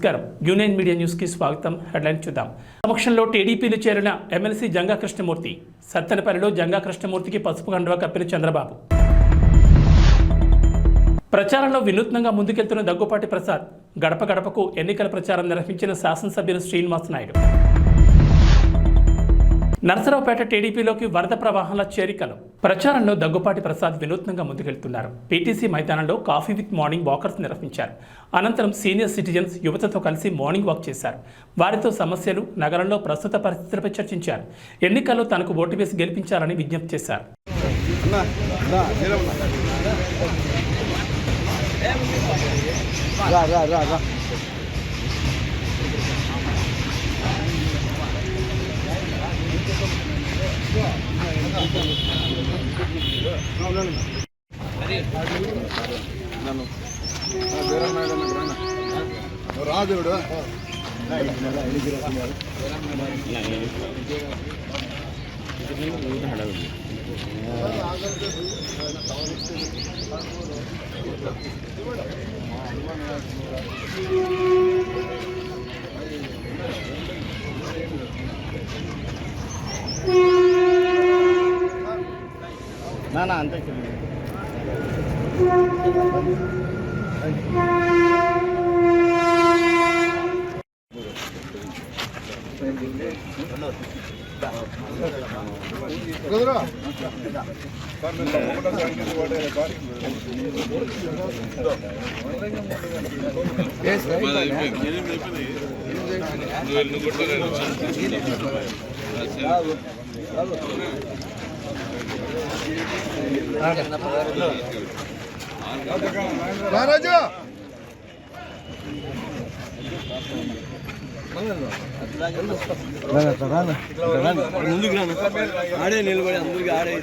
నమస్కారం. Union media news కి స్వాగతం. హెడ్లైన్ చూద్దాం. సమక్షంలో టీడీపీలో చేరిన ఎమ్మెల్సీ జంగా కృష్ణమూర్తి. సత్తెనపల్లిలో జంగా కృష్ణమూర్తికి పసుపు కండువా కప్పిన చంద్రబాబు. ప్రచారంలో వినూత్నంగా ముందుకెళ్తున్న దగ్గుపాటి ప్రసాద్. గడప గడపకు ఎన్నికల ప్రచారం నిర్వహించిన శాసనసభ్యులు శ్రీనివాస్ నాయుడు. నర్సరావుపేట టీడీపీలోకి వరద ప్రవాహంలో చేరికలు. ప్రచారంలో దగ్గుపాటి ప్రసాద్ వినూత్నంగా ముందుకెళ్తున్నారు. పీటీసీ మైదానంలో కాఫీ విత్ మార్నింగ్ వాకర్స్ నిర్వహించారు. అనంతరం సీనియర్ సిటిజన్స్ యువతతో కలిసి మార్నింగ్ వాక్ చేశారు. వారితో సమస్యలు, నగరంలో ప్రస్తుత పరిస్థితులపై చర్చించారు. ఎన్నికల్లో తనకు ఓటు వేసి గెలిపించాలని విజ్ఞప్తి చేశారు. రాజుడు నా అంతే కుదరా రాజు ముందుకు రాను ఆడే నిలబడి అందరికి ఆడే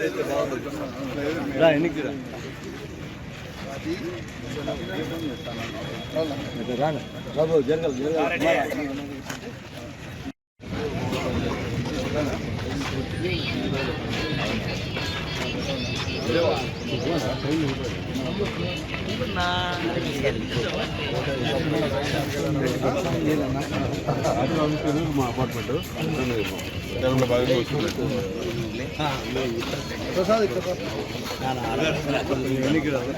రా ఎన్నికి రాను బాబు జరగదు మా అపార్ట్మెంట్ బాగా ఎన్నికి రాదు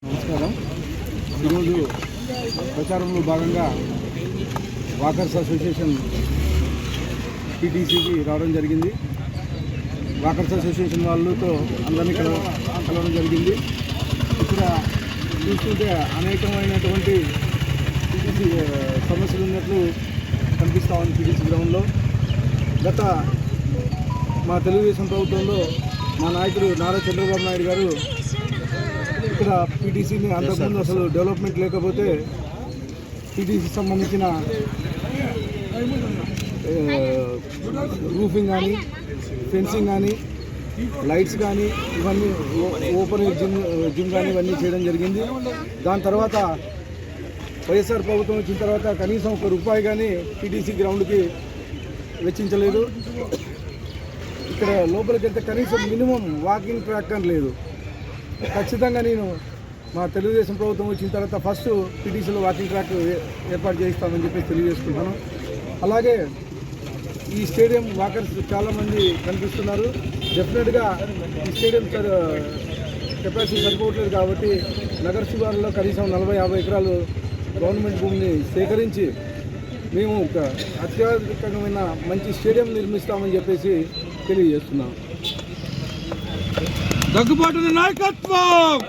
నమస్కారం. ఈరోజు ప్రచారంలో భాగంగా వాకర్స్ అసోసియేషన్ పీటీసీకి రావడం జరిగింది. వాకర్స్ అసోసియేషన్ వాళ్ళతో అందరినీ కలవడం జరిగింది. ఇక్కడ చూస్తుంటే అనేకమైనటువంటి పీటీసీ సమస్యలు ఉన్నట్లు కనిపిస్తూ ఉంది. పీటీసీ గ్రౌండ్లో గత మా తెలుగుదేశం ప్రభుత్వంలో మా నాయకుడు నారా చంద్రబాబు నాయుడు గారు ఇక్కడ పీటీసీని అంతకుముందు అసలు డెవలప్మెంట్ లేకపోతే పీటీసీకి సంబంధించిన రూఫింగ్ కానీ, ఫెన్సింగ్ కానీ, లైట్స్ కానీ, ఇవన్నీ ఓపెన్ జిమ్ కానీ ఇవన్నీ చేయడం జరిగింది. దాని తర్వాత వైఎస్ఆర్ ప్రభుత్వం వచ్చిన తర్వాత కనీసం ₹1 కానీ పీటీసీ గ్రౌండ్కి వెచ్చించలేదు. ఇక్కడ లోపలికి వెళ్తే కనీసం మినిమం వాకింగ్ ట్రాక్ అని లేదు. ఖచ్చితంగా నేను మా తెలుగుదేశం ప్రభుత్వం వచ్చిన తర్వాత ఫస్ట్ పీటీసీలో వాకింగ్ ట్రాక్ ఏర్పాటు చేయిస్తామని చెప్పి తెలియజేసుకుంటాను. అలాగే ఈ స్టేడియం వాకర్స్ చాలామంది కనిపిస్తున్నారు. డెఫినెట్గా ఈ స్టేడియం కెపాసిటీ సరిపోవట్లేదు కాబట్టి నగర శివారులో కనీసం 40-50 ఎకరాలు గవర్నమెంట్ భూమిని సేకరించి మేము ఒక అత్యాధునికమైన మంచి స్టేడియం నిర్మిస్తామని చెప్పేసి తెలియజేస్తున్నాం. దగ్గుబాటి నాయకత్వం.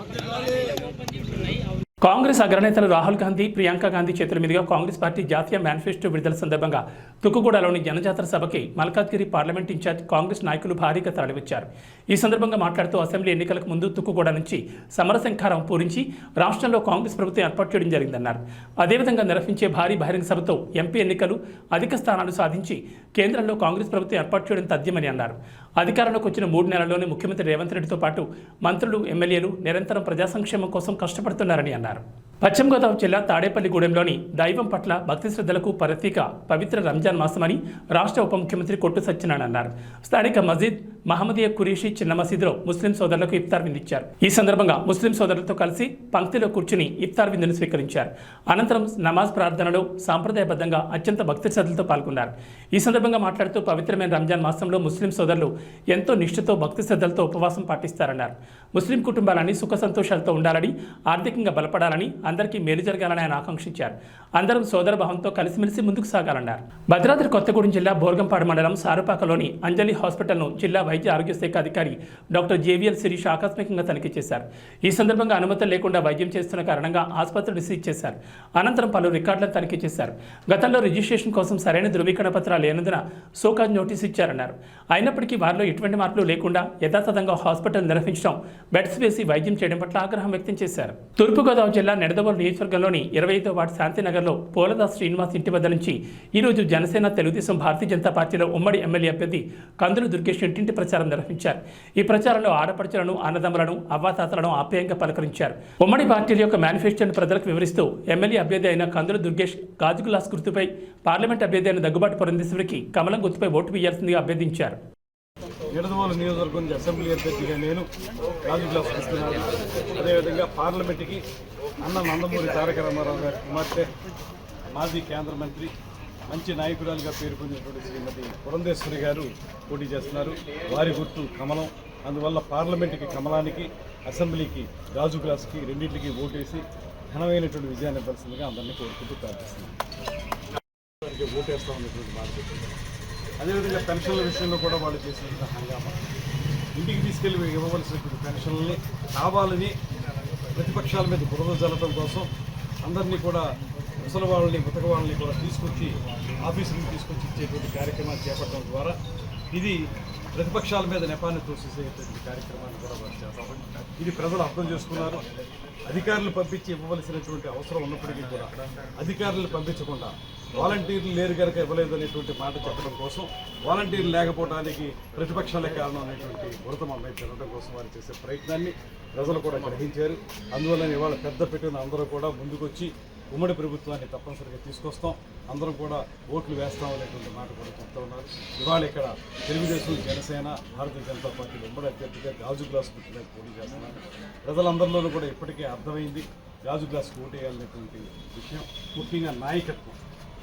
కాంగ్రెస్ అగ్రనేతలు రాహుల్ గాంధీ, ప్రియాంక గాంధీ చేతుల మీదుగా కాంగ్రెస్ పార్టీ జాతీయ మేనిఫెస్టో విడుదల సందర్భంగా తుక్కుగూడలోని జనజాతర సభకి మల్కాజ్గిరి పార్లమెంట్ ఇన్ఛార్జ్ కాంగ్రెస్ నాయకులు భారీగా తరలివచ్చారు. ఈ సందర్భంగా మాట్లాడుతూ అసెంబ్లీ ఎన్నికలకు ముందు తుక్కుగూడ నుంచి సమరశంఖారం పూరించి రాష్ట్రంలో కాంగ్రెస్ ప్రభుత్వం ఏర్పాటు చేయడం జరిగిందన్నారు. అదేవిధంగా నిర్వహించే భారీ బహిరంగ సభతో ఎంపీ ఎన్నికలు అధిక స్థానాలు సాధించి కేంద్రంలో కాంగ్రెస్ ప్రభుత్వం ఏర్పాటు చేయడం తథ్యమని అన్నారు. అధికారంలోకి వచ్చిన 3 నెలల్లోనే ముఖ్యమంత్రి రేవంత్ రెడ్డితో పాటు మంత్రులు, ఎమ్మెల్యేలు నిరంతరం ప్రజా సంక్షేమం కోసం కష్టపడుతున్నారని అన్నారు. పశ్చిమ గోదావరి జిల్లా తాడేపల్లిగూడెంలోని దైవం పట్ల భక్తి శ్రద్ధలకు ప్రతీక పవిత్ర రంజాన్ మాసమని రాష్ట్ర ఉప ముఖ్యమంత్రి కొట్టు సత్యనారాయణ అన్నారు. స్థానిక మస్జిద్ మహమ్మదీయ కురేషి చిన్న మసీదులో ముస్లిం సోదరులకు ఇఫ్తార్ విందిచ్చారు. ఈ సందర్భంగా ముస్లిం సోదరులతో కలిసి పంక్తిలో కూర్చుని ఇఫ్తార్ విందును స్వీకరించారు. అనంతరం నమాజ్ ప్రార్థనలో సాంప్రదాయబద్ధంగా అత్యంత భక్తి శ్రద్ధలతో పాల్గొన్నారు. ఈ సందర్భంగా మాట్లాడుతూ పవిత్రమైన రంజాన్ మాసంలో ముస్లిం సోదరులు ఎంతో నిష్ఠతో భక్తి శ్రద్ధలతో ఉపవాసం పాటిస్తారన్నారు. ముస్లిం కుటుంబాలన్నీ సుఖ సంతోషాలతో ఉండాలని, ఆర్థికంగా బలపడాలని, అందరికీ మేలు జరగాలని ఆయన ఆకాంక్షించారు. అందరం సోదర భావంతో కలిసిమెలిసి ముందుకు సాగాలన్నారు. భద్రాద్రి కొత్తగూడెం జిల్లా బోర్గంపాడు మండలం సారుపాకలోని అంజలి హాస్పిటల్ను జిల్లా వైద్య ఆరోగ్య శాఖ అధికారి డాక్టర్ జేవిఎల్ శిరీష్ ఆకస్మికంగా తనిఖీ చేశారు. ఈ సందర్భంగా అనుమతులు లేకుండా వైద్యం చేస్తున్న కారణంగా ఆసుపత్రిని సీజ్ చేశారు. అనంతరం పలు రికార్డులను తనిఖీ చేశారు. గతంలో రిజిస్ట్రేషన్ కోసం సరైన ధృవీకరణ పత్రాలు లేనందున సోకాజ్ నోటీసు ఇచ్చారన్నారు. అయినప్పటికీ వారిలో ఎటువంటి మార్పులు లేకుండా యథాతథంగా హాస్పిటల్ నిర్వహించడం, బెడ్స్ వేసి వైద్యం చేయడం పట్ల ఆగ్రహం వ్యక్తం చేశారు. తూర్పుగోదావరి జిల్లా నిడదవోలు నియోజకవర్గంలోని 25వ వార్డు శాంతినగర్లో పోలదాస్ శ్రీనివాస్ ఇంటి వద్ద నుంచి ఈరోజు జనసేన, తెలుగుదేశం, భారతీయ జనతా పార్టీలో ఉమ్మడి ఎమ్మెల్యే అభ్యర్థి కందులు దుర్గేష్ ఇంటింటి ప్రచారం నిర్వహించారు. ఈ ప్రచారంలో ఆడపడుచులను, అన్నదమ్ములను, అవ్వాతాతలను ఆప్యాయంగా పలకరించారు. ఉమ్మడి పార్టీల యొక్క మేనిఫెస్టోను ప్రజలకు వివరిస్తూ ఎమ్మెల్యే అభ్యర్థి అయిన కందులు దుర్గేష్ గాజు గ్లాస్ గుర్తుపై, పార్లమెంట్ అభ్యర్థి అయిన దగ్గుబాటి పురంధేశ్వరికి కమలం గుర్తుపై ఓటు వేయాల్సిందిగా అభ్యర్థించారు. నిడదవోలు నియోజకవర్గం అసెంబ్లీ అభ్యర్థిగా నేను గాజు గ్లాస్ ఇస్తున్నాను. అదేవిధంగా పార్లమెంటుకి అన్న నందమూరి తారక రామారావు గారి కుమార్తె, మాజీ కేంద్ర మంత్రి, మంచి నాయకురాలుగా పేరు పొందినటువంటి శ్రీమతి పురంధేశ్వరి గారు పోటీ చేస్తున్నారు. వారి గుర్తు కమలం. అందువల్ల పార్లమెంటుకి కమలానికి, అసెంబ్లీకి గాజు గ్లాస్కి రెండింటికి ఓటేసి ఘనమైనటువంటి విజయాన్ని ఇవ్వాల్సిందిగా అందరినీ కోరుకుంటూ ప్రార్థిస్తున్నాను. ఓటేస్తా ఉన్నటువంటి మార్పు. అదేవిధంగా పెన్షన్ల విషయంలో కూడా వాళ్ళు చేసినటువంటి హంగామా, ఇంటికి తీసుకెళ్లి ఇవ్వవలసినటువంటి పెన్షన్లని కావాలని ప్రతిపక్షాల మీద బురద జల్లడం కోసం అందరినీ కూడా ముసలి వాళ్ళని, ముతక వాళ్ళని కూడా తీసుకొచ్చి ఆఫీసులకు తీసుకొచ్చి ఇచ్చేటువంటి కార్యక్రమాలు చేపట్టడం ద్వారా ఇది ప్రతిపక్షాల మీద నెపాన్ని తోసేసేటువంటి కార్యక్రమాన్ని కూడా వారు చేస్తాం. ఇది ప్రజలు అర్థం చేసుకున్నారు. అధికారులు పంపించి ఇవ్వవలసినటువంటి అవసరం ఉన్నప్పటికీ కూడా అధికారులను పంపించకుండా వాలంటీర్లు లేరు కనుక ఇవ్వలేదు అనేటువంటి మాట చెప్పడం కోసం, వాలంటీర్లు లేకపోవడానికి ప్రతిపక్షాలే కారణం అనేటువంటి గురతం అమ్మాయి తినడం కోసం వారు చేసే ప్రయత్నాన్ని ప్రజలు కూడా గ్రహించారు. అందువల్ల ఇవాళ పెద్ద పెట్టిన అందరూ కూడా ముందుకొచ్చి ఉమ్మడి ప్రభుత్వాన్ని తప్పనిసరిగా తీసుకొస్తాం, అందరం కూడా ఓట్లు వేస్తాం అనేటువంటి మాట కూడా చెప్తా ఉన్నారు. ఇవాళ ఇక్కడ తెలుగుదేశం, జనసేన, భారతీయ జనతా పార్టీ ఉమ్మడి అభ్యర్థిగా గాజు గ్లాస్ గుర్తుగా పోటీ చేస్తున్నారు. ప్రజలందరిలోనూ కూడా ఇప్పటికే అర్థమైంది గాజు గ్లాస్ ఓటు వేయాలనేటువంటి విషయం. ముఖ్యంగా నాయకత్వం,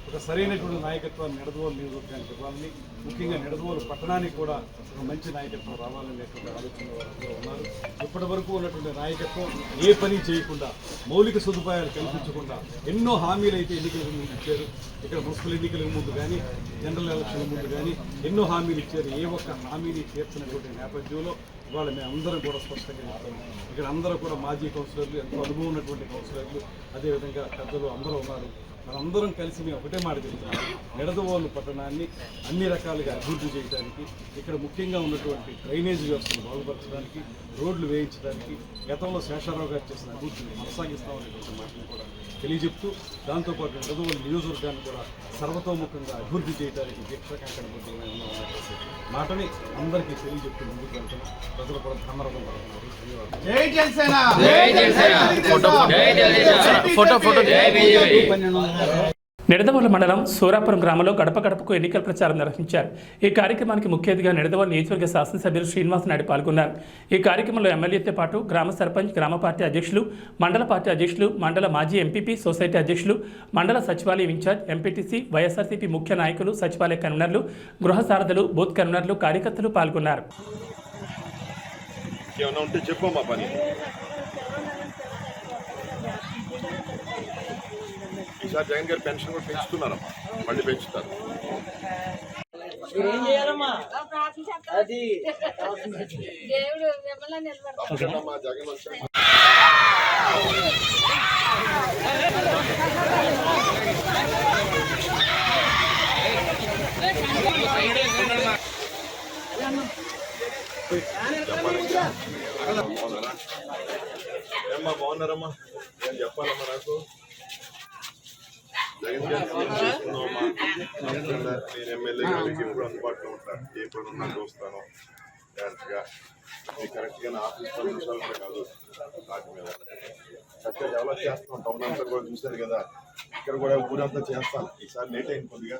ఒక సరైనటువంటి నాయకత్వాన్ని నిడదవోలు నియోజకవర్గానికి ఇవ్వాలని, ముఖ్యంగా నిడదవోలు పట్టణానికి కూడా ఒక మంచి నాయకత్వం రావాలనేటువంటి ఆలోచన వారందరూ ఉన్నారు. ఇప్పటి వరకు ఉన్నటువంటి నాయకత్వం ఏ పని చేయకుండా, మౌలిక సదుపాయాలు కల్పించకుండా ఎన్నో హామీలు అయితే ఎన్నికలకు ముందు ఇచ్చారు. ఇక్కడ మున్సిపల్ ఎన్నికలకు ముందు కానీ, జనరల్ ఎలక్షన్ల ముందు కానీ ఎన్నో హామీలు ఇచ్చారు. ఏ ఒక్క హామీని తీర్చినటువంటి నేపథ్యంలో ఇవాళ మేము అందరం కూడా స్పష్టంగా చెప్తాము. ఇక్కడ అందరూ కూడా మాజీ కౌన్సిలర్లు, ఎంతో అనుభవం ఉన్నటువంటి కౌన్సిలర్లు, అదేవిధంగా పెద్దలు అందరూ ఉన్నారు. మనందరం కలిసి మేము ఒకటే మాట చెప్తున్నాం, నిడదవోలు పట్టణాన్ని అన్ని రకాలుగా అభివృద్ధి చేయడానికి, ఇక్కడ ముఖ్యంగా ఉన్నటువంటి డ్రైనేజ్ వ్యవస్థను బాగుపరచడానికి, రోడ్లు వేయించడానికి, గతంలో శేషారావు గారు చేసిన అభివృద్ధిని కొనసాగిస్తామనేటువంటి మాటను కూడా తెలియజెప్తూ, దాంతోపాటు నిడదవోలు నియోజకవర్గాన్ని కూడా సర్వతోముఖంగా అభివృద్ధి చేయడానికి దీక్షాకాంక్షణ ఉన్నటువంటి మాటని అందరికీ తెలియజెప్తూ ముందుకు వెళ్తున్నాం. ప్రజలు కూడా ధన్యవాదం పడుతున్నారు. నిడదవోలు మండలం సూరాపురం గ్రామంలో గడప గడపకు ఎన్నికల ప్రచారం నిర్వహించారు. ఈ కార్యక్రమానికి ముఖ్య అతిథిగా నిడదవోలు నియోజకవర్గ శాసనసభ్యులు శ్రీనివాస్ నాయుడు పాల్గొన్నారు. ఈ కార్యక్రమంలో ఎమ్మెల్యేతో పాటు గ్రామ సర్పంచ్, గ్రామ పార్టీ అధ్యక్షులు, మండల పార్టీ అధ్యక్షులు, మండల మాజీ ఎంపీపీ, సొసైటీ అధ్యక్షులు, మండల సచివాలయం ఇన్ఛార్జ్, ఎంపీటీసీ, వైఎస్ఆర్సీపీ ముఖ్య నాయకులు, సచివాలయ కన్వీనర్లు, గృహ సారథులు, బూత్ కన్వీనర్లు, కార్యకర్తలు పాల్గొన్నారు. ఈసారి జగన్ గారి పెన్షన్ కూడా పెంచుతున్నారమ్మా, మళ్ళీ పెంచుతారు. జగన్ వచ్చాక ఏమ్మా బాగున్నారమ్మా, ఏం చెప్పాలమ్మా నాకు? జగన్ గారు ఫోన్ చేసుకున్నామమ్మా. నేను ఎమ్మెల్యేగా మీకు ఎప్పుడు అందుబాటులో ఉంటాను, ఏ పని ఉన్నా చూస్తాను డైరెక్ట్గా. మీకు కరెక్ట్గా నా ఆఫీస్ 10 నిమిషాలు కూడా కాదు వాటి మీద చక్కగా డెవలప్ చేస్తున్నాం. టౌన్ అంతా కూడా చూశారు కదా, ఇక్కడ కూడా ఊరంతా చేస్తాను. ఈసారి లేట్ అయింది కొద్దిగా,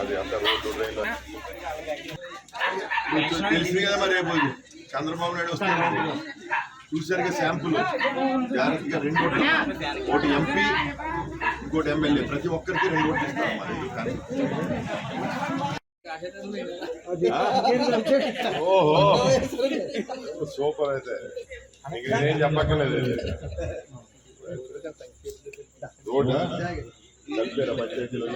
అది అంత రోడ్డు రైలు తెలిసింది కదా. మరి రేపు చంద్రబాబు నాయుడు వస్తున్నారు, చూసారుగా శాంపుల్. జాగ్రత్తగా 2 ఓట్లు, ఒకటి ఎంపీ ఇంకోటి ఎమ్మెల్యే, ప్రతి ఒక్కరికి 2 ఓట్లు ఇస్తాం. మరి కానీ ఓహో సూపర్. అయితే మీకు నేనేం చెప్పక్కర్లేదు. రోడ్డా కలిపారా పంచాయతీలో?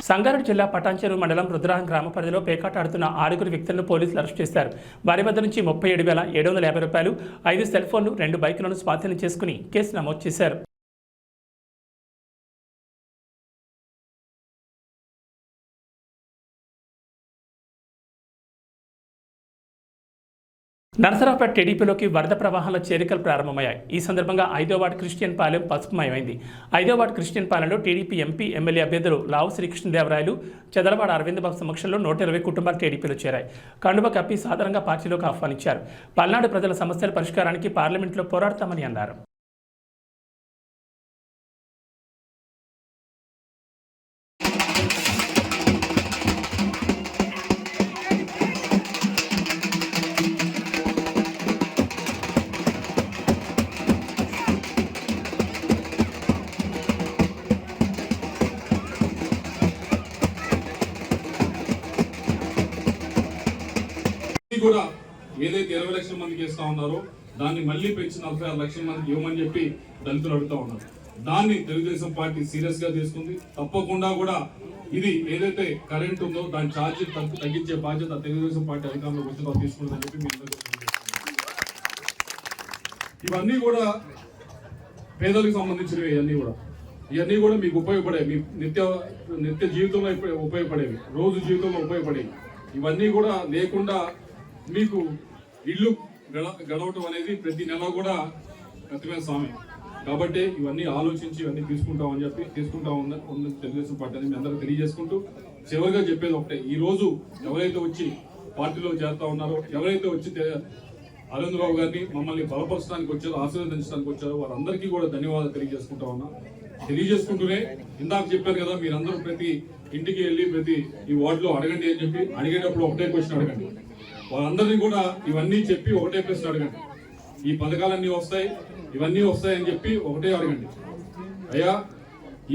సంగారెడ్డి జిల్లా పటాన్చెరు మండలం రుద్రారం గ్రామ పరిధిలో పేకాట ఆడుతున్న 6 వ్యక్తులను పోలీసులు అరెస్ట్ చేశారు. వారి వద్ద నుంచి 37,750 రూపాయలు, 5 సెల్ ఫోన్లు, 2 బైకులను స్వాధీనం చేసుకుని కేసు నమోదు చేశారు. నరసరావుపేట టీడీపీలోకి వరద ప్రవాహాల చేరికలు ప్రారంభమయ్యాయి. ఈ సందర్భంగా 5వ వార్డు క్రిస్టియన్ పాలెం పసుపుమయమైంది. 5వ వార్డు క్రిస్టియన్ పాలెంలో టీడీపీ ఎంపీ, ఎమ్మెల్యే అభ్యర్థులు లావు శ్రీకృష్ణదేవరాయలు, చదలవాడ అరవింద్ బాబు సమక్షంలో 120 కుటుంబాలు టీడీపీలో చేరాయి. కండువ కప్పి సాధారణంగా పార్టీలోకి ఆహ్వానించారు. పల్నాడు ప్రజల సమస్యల పరిష్కారానికి పార్లమెంట్లో పోరాడతామని అన్నారు. కూడా ఏదైతే 20 లక్షల మందికి ఇస్తా ఉన్నారో దాన్ని మళ్ళీ పెంచి 46 లక్షల మందికి ఇవ్వమని చెప్పి దళితులు అడుగుతా ఉన్నారు. దాన్ని తెలుగుదేశం పార్టీ సీరియస్ గా తీసుకుంది. తప్పకుండా కూడా ఇది ఏదైతే కరెంట్ ఉందో దాని ఛార్జీ తగ్గించే బాధ్యత తెలుగుదేశం పార్టీ అధికారంలోకి వచ్చిన తీసుకుంటుందని చెప్పి మీ ఇవన్నీ కూడా పేదలకు సంబంధించినవి. ఇవన్నీ కూడా మీకు ఉపయోగపడేవి, మీ నిత్య జీవితంలో ఉపయోగపడేవి, రోజు జీవితంలో ఉపయోగపడేవి. ఇవన్నీ కూడా లేకుండా మీకు ఇల్లు గడవటం అనేది ప్రతి నెల కూడా కష్టమైన స్వామి. కాబట్టి ఇవన్నీ ఆలోచించి ఇవన్నీ తీసుకుంటా ఉన్న తెలుగుదేశం పార్టీ అని మీ అందరూ తెలియజేసుకుంటూ చివరిగా చెప్పేది ఒకటే, ఈ రోజు ఎవరైతే వచ్చి పార్టీలో చేరుతా ఉన్నారో, ఎవరైతే వచ్చి అరవింద్ బాబు గారిని మమ్మల్ని బలపరచడానికి వచ్చారో, ఆశీర్వదించడానికి వచ్చారో వారందరికీ కూడా ధన్యవాదాలు తెలియజేసుకుంటూనే ఇందాక చెప్పారు కదా, మీరందరూ ప్రతి ఇంటికి వెళ్ళి ప్రతి ఈ వార్డులో అడగండి అని చెప్పి, అడిగేటప్పుడు ఒకటే క్వశ్చన్ అడగండి. వాళ్ళందరినీ కూడా ఇవన్నీ చెప్పి ఒకటే ప్రశ్న అడగండి. ఈ పథకాలన్నీ వస్తాయి, ఇవన్నీ వస్తాయని చెప్పి ఒకటే అడగండి. అయ్యా,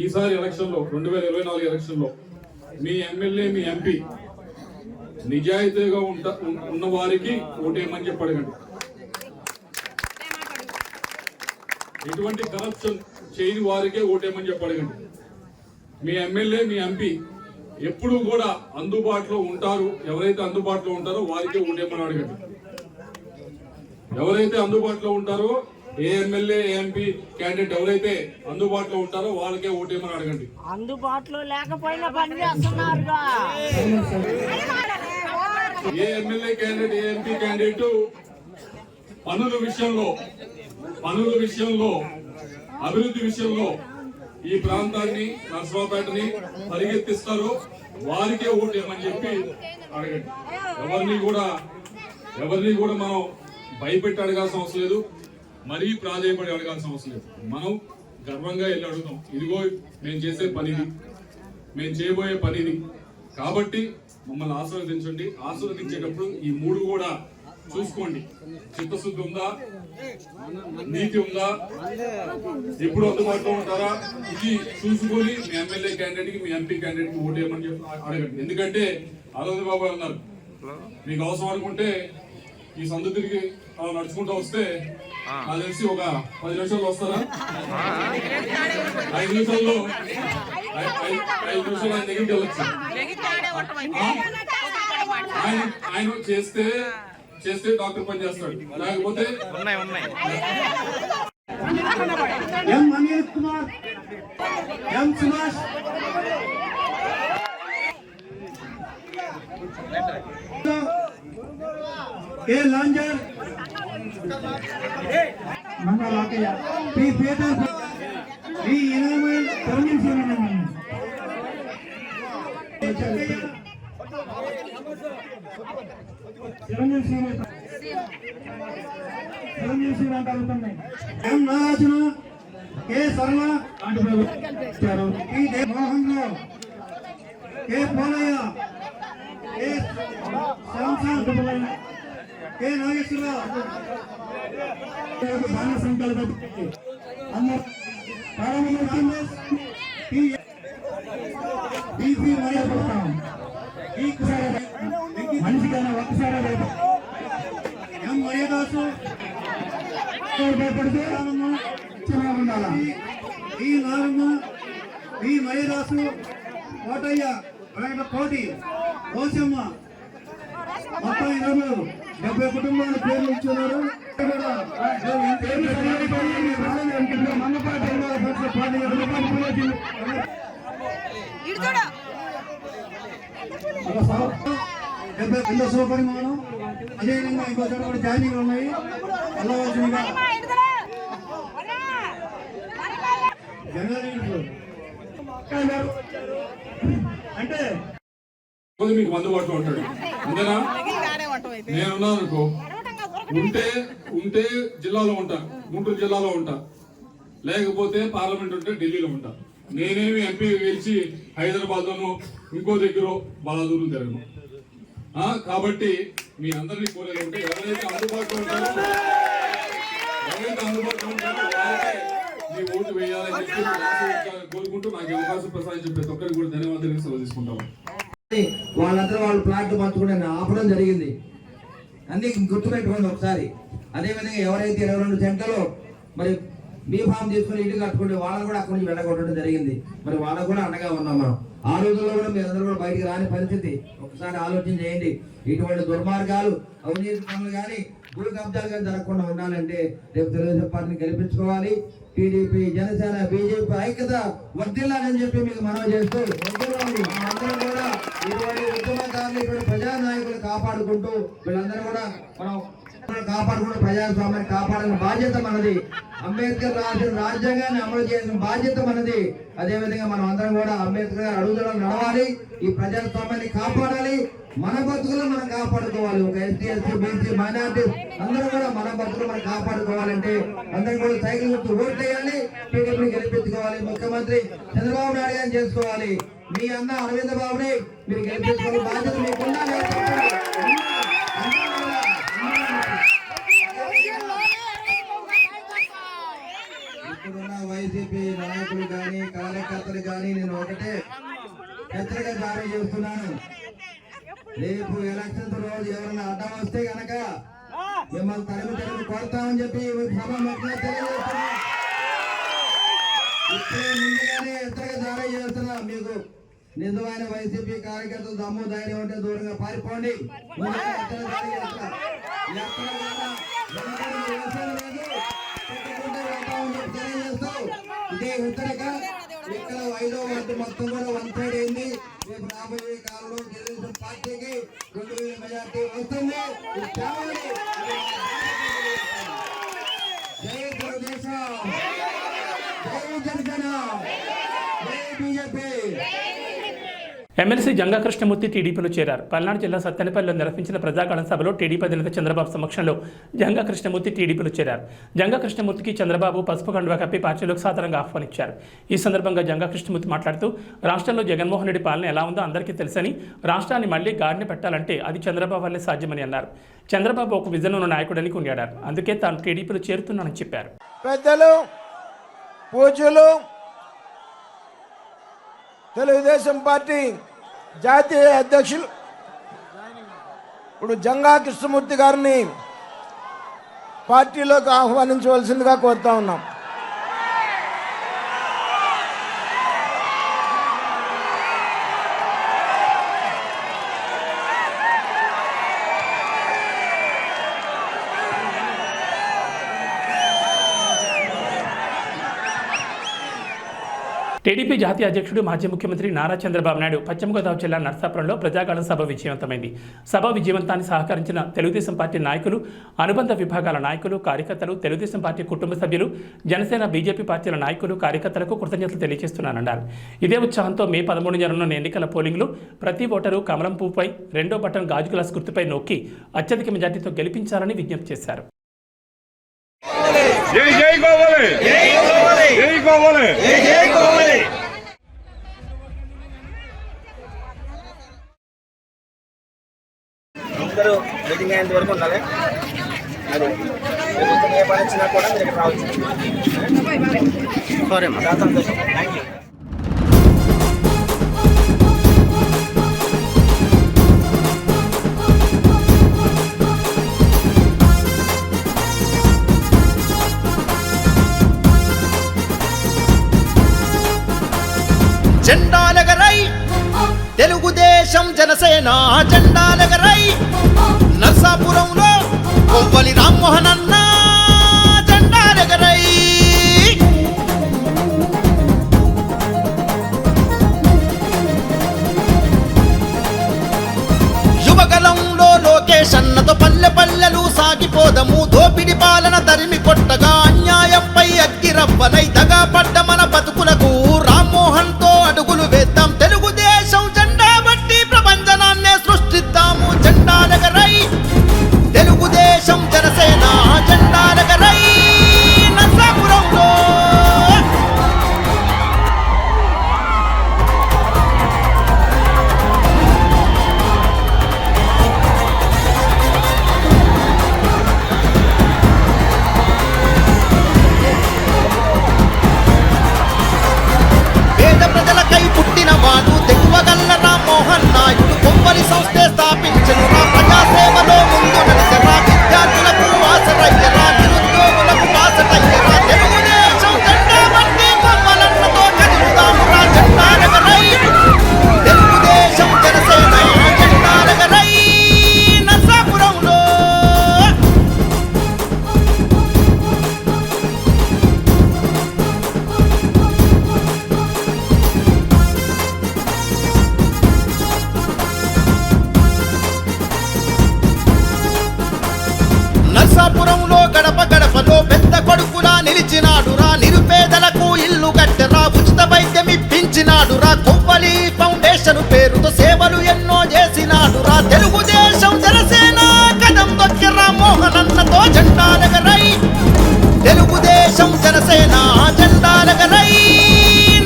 ఈసారి ఎలక్షన్లో 2024 ఎలక్షన్లో మీ ఎమ్మెల్యే, మీ ఎంపీ నిజాయితీగా ఉన్న వారికి ఓటేయమని చెప్పి అడగండి. ఎటువంటి కరప్షన్ చేయని వారికే ఓటేయమని చెప్పి అడగండి. మీ ఎమ్మెల్యే, మీ ఎంపీ ఎప్పుడు కూడా అందుబాటులో ఉంటారు, ఎవరైతే అందుబాటులో ఉంటారో వారికే ఓటేయమని అడగండి. ఎవరైతే అందుబాటులో ఉంటారో, ఏ ఎమ్మెల్యే, ఏ ఎంపీ క్యాండిడేట్ ఎవరైతే అందుబాటులో ఉంటారో వాళ్ళకే ఓటేయమని అడగండి. అందుబాటులో లేకపోయినా పని చేస్తున్నారుగా. ఏ ఎమ్మెల్యే క్యాండిడేట్, ఏ ఎంపీ క్యాండిడేట్ పనుల విషయంలో అభివృద్ధి విషయంలో ఈ ప్రాంతాన్ని, నర్సరావుపేటని పరిగెత్తిస్తారో వారికే ఓటేయమని చెప్పి అడగండి. ఎవరిని కూడా మనం భయపెట్టి అడగాల్సిన అవసరం లేదు, మరీ ప్రాధాన్యపడి అడగాల్సిన అవసరం లేదు. మనం గర్వంగా వెళ్ళి అడుగుతాం, ఇదిగో మేము చేసే పనిది, మేము చేయబోయే పనిది. కాబట్టి మమ్మల్ని ఆశీర్వదించండి. ఆశీర్వదించేటప్పుడు ఈ మూడు కూడా చూసుకోండి. చిత్తశుద్ధి ఉందా, నీతి ఉందా, ఎప్పుడు అందుబాటులో ఉంటారా, ఇది చూసుకొని మీ ఎమ్మెల్యే క్యాండిడేట్ కి, మీ ఎంపీ క్యాండిడేట్ కి ఓటు వేయమని చెప్పి అడగండి. ఎందుకంటే ఆనంద్ బాబు అన్నారు, మీకు అవసరం అనుకుంటే ఈ సందు తిరిగి అలా నడుచుకుంటూ వస్తే నాకు తెలిసి ఒక 10 నిమిషాలు వస్తారా, 5 నిమిషాల్లో 5 నిమిషాలు ఆయన దగ్గరికి వెళ్ళొచ్చు. ఆయన చేస్తే డాక్టర్ పని చేస్తాడు, లేకపోతే M Anil Kumar, M Subhash, K లాంజర్, మంగళాకయ్య, పి పీటర్, పి ఇనామల్, తరుణ్ శ్రీరామ్, చిరంజీవి శ్రీరామ్ కలుగుతున్నాయి. M Nagarjuna, K Sarala, P Mohan Rao, K Polayya, K శ్యామ్సాద్, కె నాగేశ్వరరావు, బాల సంకల్ప మనిషికైనా ఒక్కసారి ఎం మర్యాదాసు, భయపడితే ఉండాలా, ఈ నారమ్మ, ఈ మర్యాదాసు, కోటయ్య, కోటి, కోసమ్మ, మొత్తం 70 కుటుంబాల పేర్లు ఇచ్చున్నారు. శుభపరిమాణం. అదేవిధంగా ఇంకో చోట కూడా జాయినింగ్ ఉన్నాయి. వెళ్ళవలసిందిగా అంటే మీకు అందుబాటులో ఉంటాడు. అంతేనా? నేనున్నాను అనుకో, ఉంటే జిల్లాలో ఉంటా, గుంటూరు జిల్లాలో ఉంటా, లేకపోతే పార్లమెంట్ ఉంటే ఢిల్లీలో ఉంటా. నేనేమి ఎంపీ గెలిచి హైదరాబాద్ లోనో ఇంకో దగ్గర బాలాదూరు తిరగను. కాబట్టి మీ అందరినీ కోరేది ఉంటే ఎవరైతే అందుబాటులో ఉంటారో వాళ్ళకే మీ ఓటు వేయాలని చెప్పి కోరుకుంటూ నాకు అవకాశం ప్రసాదించిన ప్రతి ఒక్కరికి కూడా ధన్యవాదాలు సెలవు తీసుకుంటాము. వాళ్ళందరూ వాళ్ళు ప్లాట్ పంచుకుని ఆపడం జరిగింది. అన్ని గుర్తుపెట్టుకోండి ఒకసారి. అదేవిధంగా ఎవరైతే 22 సెంట్లలో మరి బీ ఫామ్ తీసుకుని ఇల్లు కట్టుకుంటే వాళ్ళని కూడా అక్కడి నుంచి వెళ్ళగొట్టడం జరిగింది. మరి వాళ్ళకు కూడా అండగా ఉన్నాం మనం. ఆ రోజుల్లో కూడా మీరందరూ కూడా బయటికి రాని పరిస్థితి. ఒకసారి ఆలోచన చేయండి. ఇటువంటి దుర్మార్గాలు, అవినీతి పనులు కానీ, భూ కబ్జాలు కానీ జరగకుండా ఉండాలంటే రేపు తెలుగుదేశం పార్టీని గెలిపించుకోవాలి. టీడీపీ, జనసేన, బీజేపీ ఐక్యత వర్ధిల్లాలని చెప్పి మీకు మనవి చేస్తూ అందరూ కూడా ఇటువంటి ఉద్యమకారులు, ఇటువంటి ప్రజానాయకులు కాపాడుకుంటూ వీళ్ళందరూ కూడా మనం కాపాడుకుంటూ ప్రజాస్వామ్యాన్ని కాపాడాలని బాధ్యత మనది. అంబేద్కర్ రాసిన రాజ్యాంగాన్ని అమలు చేసిన బాధ్యత మనది. అదేవిధంగా మనం అందరం కూడా అంబేద్కర్ గారు అడుగుదల నడవాలి. ఈ ప్రజాస్వామ్యాన్ని కాపాడాలి. మన బతుకులు మనం కాపాడుకోవాలి. ఒక ఎస్టీ, ఎస్సీ, బీసీ, మైనార్టీ అందరూ కూడా మన బతుకులు మనం కాపాడుకోవాలంటే అందరం కూడా సైకిల్ గుర్తు ఓట్లు వేయాలి. టీడీపీని గెలిపించుకోవాలి. ముఖ్యమంత్రి చంద్రబాబు నాయుడు గారిని చేసుకోవాలి. మీ అన్న అరవింద్ బాబుని మీరు గెలిపించుకోవాలి. బాధ్యత మీకు ఉండాలి. ఇప్పుడున్న వైసీపీ నాయకులు కానీ, కార్యకర్తలు కానీ నేను ఒకటే హెచ్చరిక జారీ చేస్తున్నాను. రేపు ఎలక్షన్స్ రోజు ఎవరైనా అడ్డం వస్తే గనక మిమ్మల్ని తరిమి కొడతామని చెప్పి సభ తెలియజేస్తున్నా. ఇప్పుడే ముందుగానే హెచ్చరిక జారీ చేస్తున్నా. మీకు నిజమైన వైసీపీ కార్యకర్తలు దమ్ము ధైర్యం ఉంటే దూరంగా పారిపోండి. ఇదే ఉత్తరక ఇక్కడ 5వ వార్డు మొత్తం కూడా 1 సైడ్ అయింది. రేపు రాబోయే కాలంలో తెలుగుదేశం పార్టీకి 2000 మెజార్టీ వస్తుంది. జై తెలుగుదేశం, జై జనసేన, జై బీజేపీ. ఎమ్మెల్సీ జంగా కృష్ణమూర్తి టీడీపీలో చేరారు. పల్నాడు జిల్లా సత్తెనపల్లిలో నిర్వహించిన ప్రజాగళం సభలో టీడీపీ అధినేత చంద్రబాబు సమక్షంలో జంగా కృష్ణమూర్తి టీడీపీలో చేరారు. జంగా కృష్ణమూర్తికి చంద్రబాబు పసుపు కండువా కప్పి పార్టీలోకి సాధారణంగా ఆహ్వానించారు. ఈ సందర్భంగా జంగా కృష్ణమూర్తి మాట్లాడుతూ రాష్ట్రంలో జగన్మోహన్ రెడ్డి పాలన ఎలా ఉందో అందరికీ తెలుసని, రాష్ట్రాన్ని మళ్లీ గాడిన పెట్టాలంటే అది చంద్రబాబు వల్లే సాధ్యమని అన్నారు. చంద్రబాబు ఒక విజన్ ఉన్న నాయకుడని కొనియాడారు. అందుకే తాను టీడీపీలో చేరుతున్నానని చెప్పారు. పెద్దలు పూజ్యులు తెలుగుదేశం పార్టీ జాతీయ అధ్యక్షులు ఇప్పుడు జంగా కృష్ణమూర్తి గారిని పార్టీలోకి ఆహ్వానించవలసిందిగా కోరుతా ఉన్నాం. టీడీపీ జాతీయ అధ్యక్షుడు మాజీ ముఖ్యమంత్రి నారా చంద్రబాబు నాయుడు పశ్చిమ గోదావరి జిల్లా నర్సాపురంలో ప్రజాగళం సభ విజయవంతమైంది. సభ విజయవంతాన్ని సహకరించిన తెలుగుదేశం పార్టీ నాయకులు, అనుబంధ విభాగాల నాయకులు, కార్యకర్తలు, తెలుగుదేశం పార్టీ కుటుంబ సభ్యులు, జనసేన, బీజేపీ పార్టీల నాయకులు, కార్యకర్తలకు కృతజ్ఞతలు తెలియజేస్తున్నానన్నారు. ఇదే ఉత్సాహంతో మే 13 జరగనున్న ఎన్నికల పోలింగ్లో ప్రతి ఓటరు కమలం పువ్వుపై రెండో బటన్ గాజు గ్లాస్ గుర్తుపై నొక్కి అత్యధిక మెజార్టీతో గెలిపించాలని విజ్ఞప్తి చేశారు. అందరూ మీటింగ్ అయ్యేంత వరకు ఉండాలి. అది ఏ పని వచ్చినా కూడా మీరు రావచ్చు. చాలా సంతోషం. Thank you. జెండాలెగరై తెలుగుదేశం జనసేన జెండాలెగరై నర్సాపురంలో కొవ్వలి రామ్మోహన్ అన్న జెండాలెగరై యువగలంలో లోకేష్ అన్నతో పల్లె పల్లెలు సాగిపోదము. దోపిడి పాలన తరిమి కొట్టగా అన్యాయంపై అగ్గిరవ్వలై దగా పడ్డ మన బతుకులకు రామ్మోహన్ తో అడుగులు వేద్దాం. తెలుగుదేశం జెండా బట్టి ప్రపంచనాన్నే సృష్టిద్దాము. జెండాలెగరై తెలుగుదేశం జనసేన జెండాలెగరై నర్సాపురంలో పేద ప్రజలకై పుట్టిన వాడు తెగువగల్ల రామ్మోహన్ నాయుడు కొవ్వలి సంస్థే స్థాపించను. రా ప్రజాసేవలో ముందు నడిచరా, విద్యార్థులకు ఆసరయ్యరా, నిరుద్యోగులకు బాసటయ్యరా. తెలుగుదేశం జెండా బట్టి కొవ్వలన్నతో కదులుదాము రా. జెండాలెగరై తెలుగుదేశం జనసేన జెండాలెగరై నర్సాపురంలో నర్సాపురంలో గడప గడపలో పెద్ద కొడుకులా నిలిచినాడు రా. నిరుపేదలకు ఇల్లు కట్టెరా, ఉచిత వైద్యం ఇప్పించినాడు రా. కొవ్వలి ఫౌండేషన్ పేరుతో సేవలు ఎన్నో చేసినాడు రా. తెలుగుదేశం జనసేన కదం దొక్కిరా మోహన్ అన్నతో జెండాలెగరై తెలుగుదేశం జనసేన జెండాలెగరై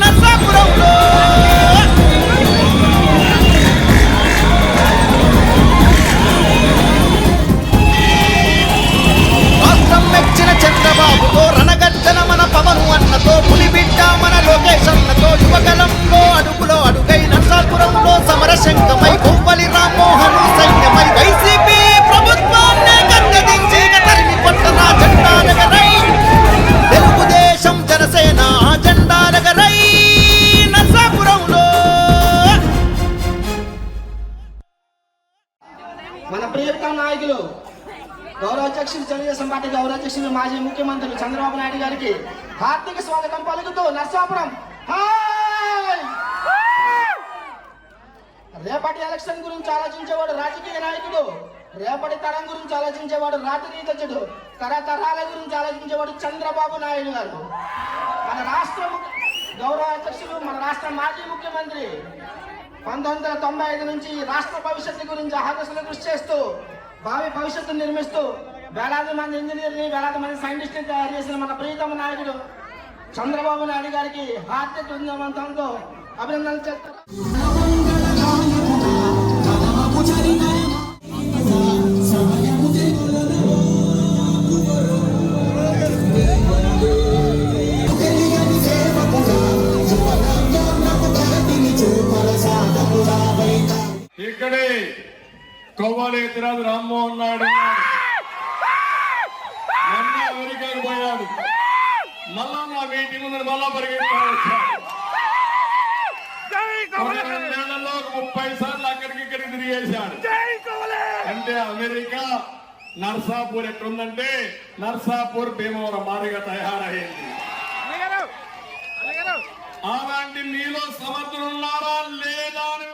నర్సాపురంలో రాష్ట్రం మెచ్చిన చంద్రబాబుతో రణగర్జన మన పవను అన్నతో పులిబిడ్డ మన లోకేష్ అన్నతో యువగలంలో అడుగులో అడుగై నర్సాపురంలో సమరశంకమై కొవ్వలి రామ్మోహన్ సైన్యమై వైసీపీ ప్రభుత్వాన్ని గద్దెదించి తరిమి కొట్టరా. జెండాలెగరై తెలుగుదేశం జనసేన జెండాలెగరై నర్సాపురంలో మన ప్రియతమ నాయకులు గౌరవ అధ్యక్షులు తెలుగుదేశం పార్టీ గౌరవ అధ్యక్షులు మాజీ ముఖ్యమంత్రి చంద్రబాబు నాయుడు గారికి హార్దిక స్వాగతం పలుకుతూ నర్సాపురం రేపటి ఎలక్షన్ గురించి ఆలోచించేవాడు రాజకీయ నాయకుడు, రేపటి తరం గురించి ఆలోచించేవాడు రాజనీతిజ్ఞుడు, తరతరాల గురించి ఆలోచించేవాడు చంద్రబాబు నాయుడు గారు. మన రాష్ట్ర గౌరవ అధ్యక్షులు, మన రాష్ట్ర మాజీ ముఖ్యమంత్రి 1995 నుంచి రాష్ట్ర భవిష్యత్తు గురించి ఆకర్షణ కృషి చేస్తూ భావి భవిష్యత్తు నిర్మిస్తూ వేలాది మంది ఇంజనీర్ని వేలాది మంది సైంటిస్ట్ని తయారు చేసిన మన ప్రియతమ నాయకుడు చంద్రబాబు నాయుడు గారికి హార్దిక బృందవంతంతో అభినందనలు చేస్తారు. ఇక్కడే కొవ్వలేతిరాజు రామ్మోహన్ నాయుడు మొన్న అమెరికాకు పోయాడు, మళ్ళా నా మీటింగ్ ఉందని మళ్ళా పరిగెత్తాడు. 30 సార్లు అక్కడికి తిరిగేశాడు. అంటే అమెరికా నర్సాపూర్ ఎక్కడుందంటే నర్సాపూర్ భీమవరం మాదిరిగా తయారైంది. అలాంటి మీలో సమర్థులున్నారా లేదా అని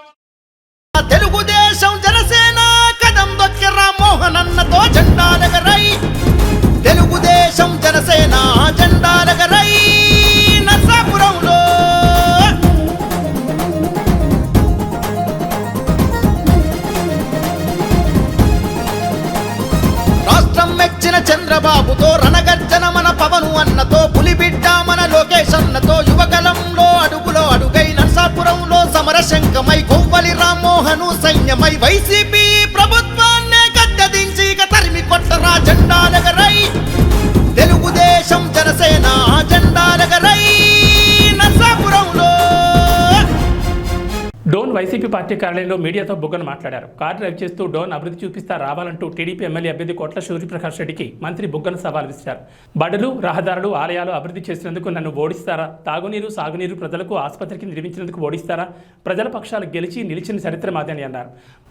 తెలుగుదేశం జనసేన కదం దొక్కి రామ్మోహన్ అన్నతో జెండాలెగరై, తెలుగుదేశం జనసేన జెండాలెగరై నర్సాపురంలో. రాష్ట్రం మెచ్చిన చంద్రబాబుతో రణగర్జన మన పవను అన్నతో, పులిబిడ్డ మన లోకేష్ అన్నతో, యువగలంలో అడుగులో అడుగై నర్సాపురంలో సమరశంకమై కొవ్వలి రామ్మోహను సైన్యమై వైసీపీ ప్రభుత్వాన్నే గద్దెదించి ఇక తరిమి కొట్టరా జెండాలెగరై, తెలుగుదేశం జనసేన జెండాలెగరై నర్సాపురంలో. డోన్ వైసీపీ పార్టీ కార్యాలయంలో మీడియాతో బుగ్గన మాట్లాడారు. కారు డ్రైవ్ చేస్తూ డోన్ అభివృద్ధి చూపిస్తా రావాలంటూ టీడీపీ ఎమ్మెల్యే అభ్యర్థి కోట్ల సూర్యప్రకాష్ రెడ్డికి మంత్రి బుగ్గన సవాల్ విసిరారు. బడులు, రహదారులు, ఆలయాలు అభివృద్ధి చేసినందుకు నన్ను ఓడిస్తారా? తాగునీరు, సాగునీరు ప్రజలకు ఆసుపత్రికి నిర్మించినందుకు ఓడిస్తారా? ప్రజల పక్షాలు గెలిచి నిలిచిన చరిత్ర మాదని అన్నారు.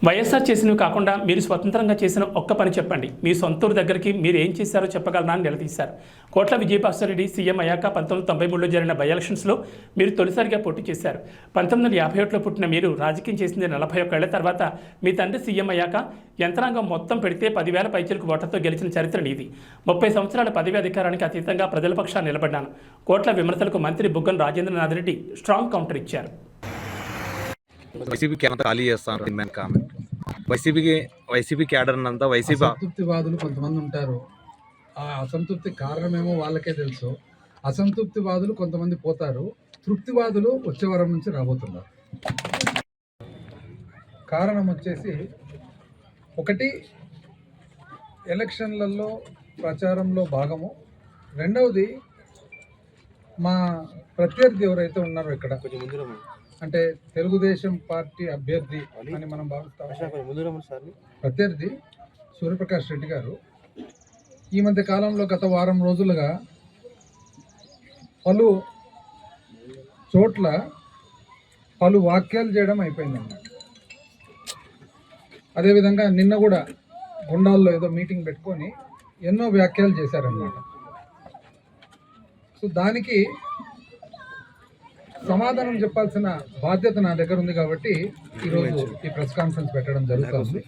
వైఎస్ఆర్ చేసినవి కాకుండా మీరు స్వతంత్రంగా చేసిన ఒక్క పని చెప్పండి, మీ సొంతూరు దగ్గరికి మీరు ఏం చేశారో చెప్పగలరా అని నిలదీశారు. కోట్ల విజయభాస్కర్ రెడ్డి సీఎం అయ్యాక 1993లో జరిగిన బై ఎలక్షన్స్లో మీరు తొలిసారిగా పోటీ చేశారు. 1951లో పుట్టిన మీరు రాజకీయం చేసింది 41 ఏళ్ల తర్వాత మీ తండ్రి సీఎం అయ్యాక యంత్రాంగం మొత్తం పెడితే 10,000 పైచిలకు ఓట్లతో గెలిచిన చరిత్ర నీది. 30 సంవత్సరాల పదవి అధికారానికి అతీతంగా ప్రజల పక్షాన్ని నిలబడ్డాను. కోట్ల విమర్శలకు మంత్రి బుగ్గన రాజేంద్రనాథ్ రెడ్డి స్ట్రాంగ్ కౌంటర్ ఇచ్చారు. వైసీపీకి ఎంత ఖాళీ చేస్తాను కామెంట్. వైసీపీ క్యాడర్ అంతా వైసీపీ అసంతృప్తివాదులు కొంతమంది ఉంటారు. ఆ అసంతృప్తి కారణమేమో వాళ్ళకే తెలుసు. అసంతృప్తివాదులు కొంతమంది పోతారు, తృప్తివాదులు వచ్చే వారం నుంచి రాబోతున్నారు. కారణం వచ్చేసి ఒకటి ఎలక్షన్లలో ప్రచారంలో భాగము, రెండవది మా ప్రత్యర్థి ఎవరైతే ఉన్నారో ఇక్కడ అంటే తెలుగుదేశం పార్టీ అభ్యర్థి అని మనం భావిస్తాం. ప్రత్యర్థి సూర్యప్రకాష్ రెడ్డి గారు ఈ మధ్య కాలంలో గత వారం రోజులుగా పలు చోట్ల పలు వాక్యాలు చేయడం అయిపోయిందన్నమాట. అదేవిధంగా నిన్న కూడా గుండాల్లో ఏదో మీటింగ్ పెట్టుకొని ఎన్నో వ్యాఖ్యలు చేశారన్నమాట. సో దానికి సమాధానం చెప్పాల్సిన బాధ్యత నా దగ్గర ఉంది కాబట్టి ఈరోజు ఈ ప్రెస్ కాన్ఫరెన్స్ పెట్టడం జరుగుతుంది.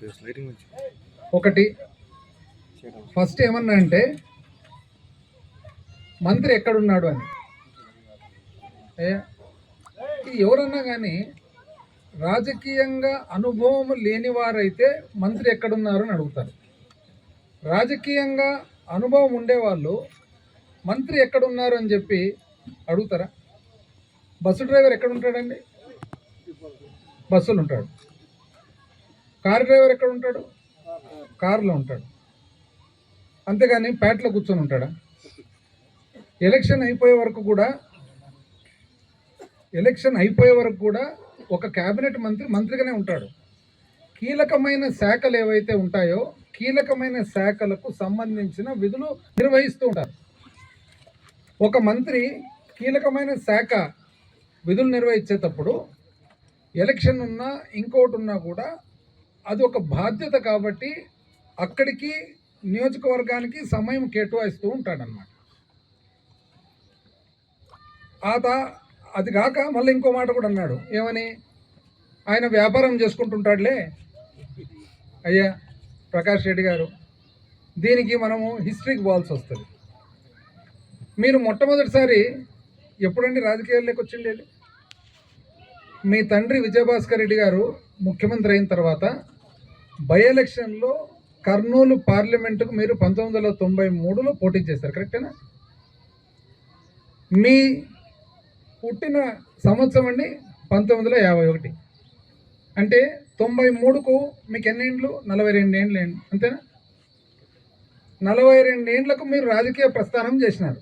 ఒకటి ఫస్ట్ ఏమన్నా అంటే మంత్రి ఎక్కడున్నాడు అని. ఎవరన్నా కానీ రాజకీయంగా అనుభవం లేని వారైతే మంత్రి ఎక్కడున్నారు అని అడుగుతారు. రాజకీయంగా అనుభవం ఉండేవాళ్ళు మంత్రి ఎక్కడున్నారు అని చెప్పి అడుగుతారా? బస్సు డ్రైవర్ ఎక్కడ ఉంటాడండి? బస్సులు ఉంటాడు. కారు డ్రైవర్ ఎక్కడ ఉంటాడు? కారులో ఉంటాడు. అంతేగాని ప్యాట్లో కూర్చొని ఉంటాడా? ఎలక్షన్ అయిపోయే వరకు కూడా ఒక క్యాబినెట్ మంత్రిగానే ఉంటాడు. కీలకమైన శాఖలు ఏవైతే ఉంటాయో కీలకమైన శాఖలకు సంబంధించిన విధులు నిర్వహిస్తూ ఉంటారు. ఒక మంత్రి కీలకమైన శాఖ విధులు నిర్వహించేటప్పుడు ఎలక్షన్ ఉన్నా ఇంకోటి ఉన్నా కూడా అది ఒక బాధ్యత కాబట్టి అక్కడికి నియోజకవర్గానికి సమయం కేటాయిస్తూ ఉంటాడన్నమాట. అది కాక మళ్ళీ ఇంకో మాట కూడా అన్నాడు. ఏమని? ఆయన వ్యాపారం చేసుకుంటుంటాడులే. అయ్యా ప్రకాష్ రెడ్డి గారు, దీనికి మనము హిస్టరీకి పోవాల్సి వస్తుంది. మీరు మొట్టమొదటిసారి ఎప్పుడండి రాజకీయాల్లోకి వచ్చిండేది? మీ తండ్రి విజయభాస్కర్ రెడ్డి గారు ముఖ్యమంత్రి అయిన తర్వాత బై ఎలక్షన్లో కర్నూలు పార్లమెంటుకు మీరు 1993లో పోటీ చేశారు, కరెక్టేనా? మీ పుట్టిన సంవత్సరం అండి 1951. అంటే 93కు మీకు ఎన్ని ఏండ్లు? 42 ఏండ్లు, అంతేనా? 42 ఏండ్లకు మీరు రాజకీయ ప్రస్థానం చేసినారు.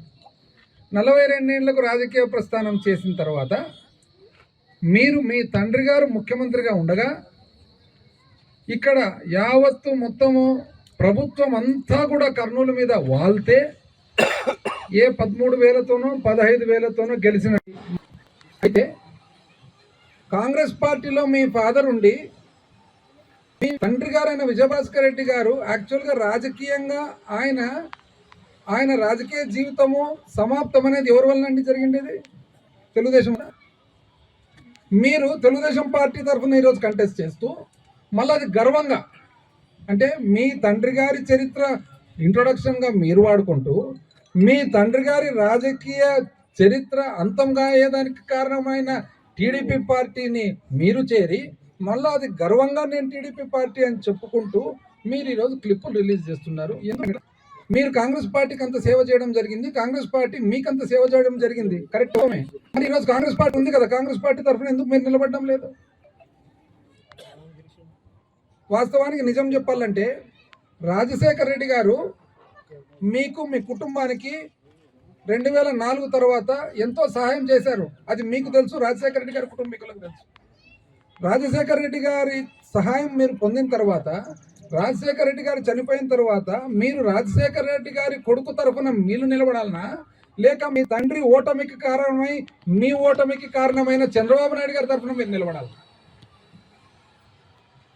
42 ఏండ్లకు రాజకీయ ప్రస్థానం చేసిన తర్వాత మీరు మీ తండ్రి గారు ముఖ్యమంత్రిగా ఉండగా ఇక్కడ యావత్తు మొత్తము ప్రభుత్వం అంతా కూడా కర్నూలు మీద వాళ్తే ఏ 13,000తోనో 15,000తోనో గెలిచిన. అయితే కాంగ్రెస్ పార్టీలో మీ ఫాదర్ ఉండి మీ తండ్రి గారైన విజయభాస్కర్ రెడ్డి గారు యాక్చువల్గా రాజకీయంగా ఆయన రాజకీయ జీవితము సమాప్తం అనేది ఎవరి వల్ల అండి జరిగింది? తెలుగుదేశం. మీరు తెలుగుదేశం పార్టీ తరఫున ఈరోజు కంటెస్ట్ చేస్తూ మళ్ళీ అది గర్వంగా, అంటే మీ తండ్రి గారి చరిత్ర ఇంట్రొడక్షన్గా మీరు వాడుకుంటూ మీ తండ్రి గారి రాజకీయ చరిత్ర అంతంగా అయ్యేదానికి కారణమైన టీడీపీ పార్టీని మీరు చేరి మళ్ళీ అది గర్వంగా నేను టీడీపీ పార్టీ అని చెప్పుకుంటూ మీరు ఈరోజు క్లిప్పులు రిలీజ్ చేస్తున్నారు. ఎందుకంటే మీరు కాంగ్రెస్ పార్టీకి అంత సేవ చేయడం జరిగింది, కాంగ్రెస్ పార్టీ మీకంత సేవ చేయడం జరిగింది, కరెక్ట్. మరి ఈరోజు కాంగ్రెస్ పార్టీ ఉంది కదా, కాంగ్రెస్ పార్టీ తరఫున ఎందుకు మీరు నిలబడడం లేదు? వాస్తవానికి నిజం చెప్పాలంటే రాజశేఖర్ రెడ్డి గారు మీకు మీ కుటుంబానికి 2004 తర్వాత ఎంతో సహాయం చేశారు. అది మీకు తెలుసు, రాజశేఖర రెడ్డి గారి కుటుంబీకులకు తెలుసు. రాజశేఖర రెడ్డి గారి సహాయం మీరు పొందిన తర్వాత, రాజశేఖర రెడ్డి గారు చనిపోయిన తర్వాత మీరు రాజశేఖర రెడ్డి గారి కొడుకు తరఫున మీరు నిలబడాలనా, లేక మీ తండ్రి ఓటమికి కారణమై మీ ఓటమికి కారణమైన చంద్రబాబు నాయుడు గారి తరఫున మీరు నిలబడాలి?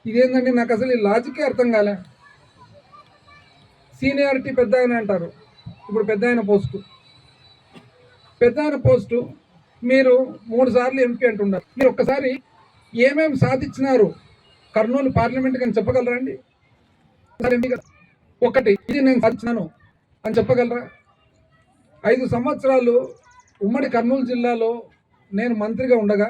ఇదేంటండి, నాకు అసలు ఈ లాజికే అర్థం కాలే. సీనియారిటీ పెద్ద ఆయన అంటారు, ఇప్పుడు పెద్ద ఆయన పోస్టు మీరు 3 సార్లు ఎంపీ అంటున్నారు. మీరు ఒక్కసారి ఏమేమి సాధించినారు కర్నూలు పార్లమెంట్కి అని చెప్పగలరా అండి? ఒకటి ఇది నేను సాధించినాను అని చెప్పగలరా? 5 సంవత్సరాలు ఉమ్మడి కర్నూలు జిల్లాలో నేను మంత్రిగా ఉండగా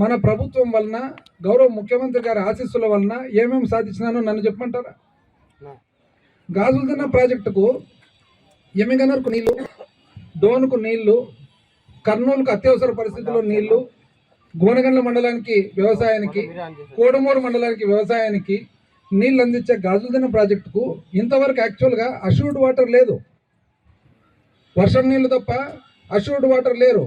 మన ప్రభుత్వం వలన, గౌరవ ముఖ్యమంత్రి గారి ఆశీస్సుల వలన ఏమేమి సాధించినానో నన్ను చెప్పమంటారా? గాజులదిన్న ప్రాజెక్టుకు ఎమ్మిగనర్కు నీళ్లు, డోనుకు నీళ్లు, కర్నూలుకు అత్యవసర పరిస్థితుల్లో నీళ్లు, గోనగండ్ల మండలానికి వ్యవసాయానికి, కోడమూరు మండలానికి వ్యవసాయానికి నీళ్ళు అందించే గాజులదిన్న ప్రాజెక్టుకు ఇంతవరకు యాక్చువల్గా అష్యూర్డ్ వాటర్ లేదు. వర్షం నీళ్లు తప్ప అష్యూర్డ్ వాటర్ లేరు.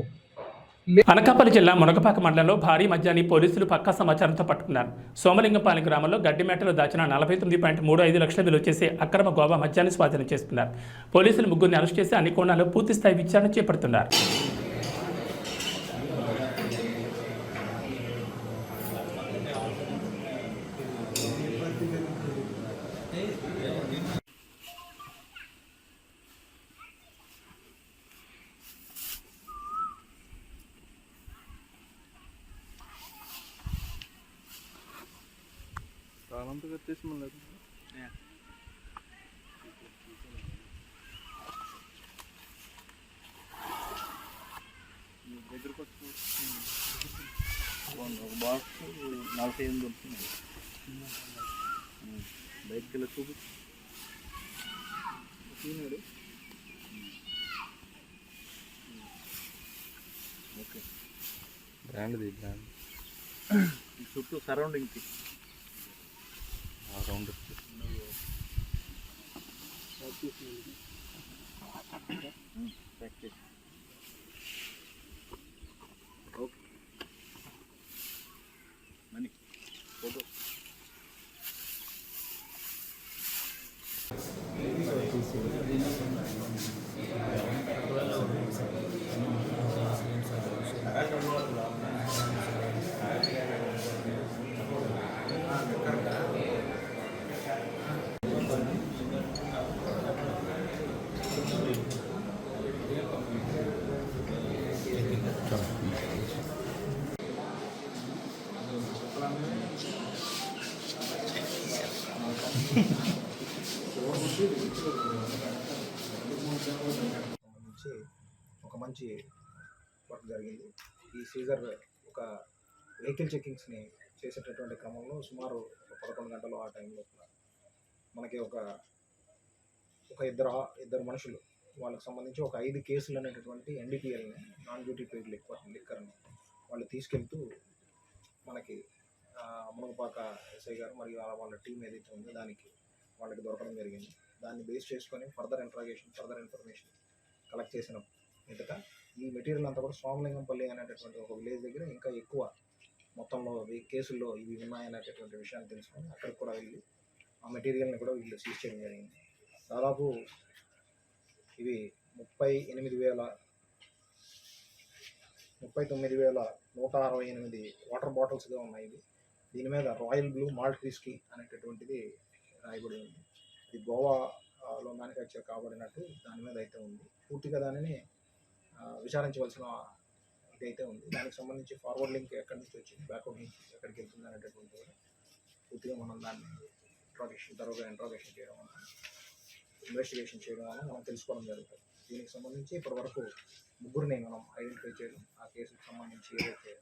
అనకాపల్లి జిల్లా మునగపాక మండలంలో భారీ మద్యాన్ని పోలీసులు పక్కా సమాచారంతో పట్టుకున్నారు. సోమలింగపాలెం గ్రామంలో గడ్డిమేటలో దాచిన 49.35 లక్షల విలువ చేసే అక్రమ గోవా మద్యాన్ని స్వాధీనం చేసుకున్నారు. పోలీసులు ముగ్గురిని అరెస్ట్ చేసి అన్ని కోణాల్లో పూర్తిస్థాయి విచారణ చేపడుతున్నారు. అంతగా వచ్చేసి మళ్ళీ దగ్గరకు వచ్చి ఒక బాక్స్ 48 దొరుకుతుంది. బయటకు వెళ్ళి చూపినాడు. ఓకే, బ్రాండ్ చుట్టూ సరౌండింగ్కి round practice. Okay, money photo నుంచి ఒక మంచి వర్క్ జరిగింది. ఈ సీజర్ ఒక వెహికల్ చెకింగ్స్ని చేసేటటువంటి క్రమంలో సుమారు 11 గంటలు ఆ టైంలో మనకి ఒక ఇద్దరు మనుషులు వాళ్ళకి సంబంధించి ఒక 5 కేసులు అనేటటువంటి NDPLని, నాన్ డ్యూటీ పెయిడ్ లిక్కర్ని వాళ్ళు తీసుకెళ్తూ మనకి మునగపాక ఎస్ఐ గారు మరియు వాళ్ళ టీం ఏదైతే ఉందో దానికి వాళ్ళకి దొరకడం జరిగింది. దాన్ని బేస్ చేసుకొని ఫర్దర్ ఇన్ఫర్మేషన్ కలెక్ట్ చేసిన మీదట ఈ మెటీరియల్ అంతా కూడా సోమలింగంపల్లి అనేటటువంటి ఒక విలేజ్ దగ్గర ఇంకా ఎక్కువ మొత్తంలో కేసుల్లో ఇవి ఉన్నాయనేటటువంటి విషయాన్ని తెలుసుకొని అక్కడికి కూడా వెళ్ళి ఆ మెటీరియల్ని కూడా వీళ్ళు సీజ్ చేయడం జరిగింది. దాదాపు ఇవి 39,168 వాటర్ బాటిల్స్గా ఉన్నాయి. దీని మీద రాయల్ బ్లూ మాల్ట్ విస్కీ అనేటటువంటిది రాయబడి ఉంది. ఇది గోవాలో మ్యానుఫ్యాక్చర్ కాబడినట్టు దాని మీద అయితే ఉంది. పూర్తిగా దానిని విచారించవలసిన ఇదైతే ఉంది. దానికి సంబంధించి ఫార్వర్డ్ లింక్ ఎక్కడి నుంచి వచ్చింది, బ్యాక్వర్డ్ లింక్ ఎక్కడికి వెళ్తుంది అనేటటువంటి పూర్తిగా మనం దాన్ని ఇంట్రాగేషన్ చేయడం వల్ల, ఇన్వెస్టిగేషన్ చేయడం వల్ల మనం తెలుసుకోవడం జరుగుతుంది. దీనికి సంబంధించి ఇప్పటివరకు 3ని మనం ఐడెంటిఫై చేయడం, ఆ కేసుకు సంబంధించి ఏదైతే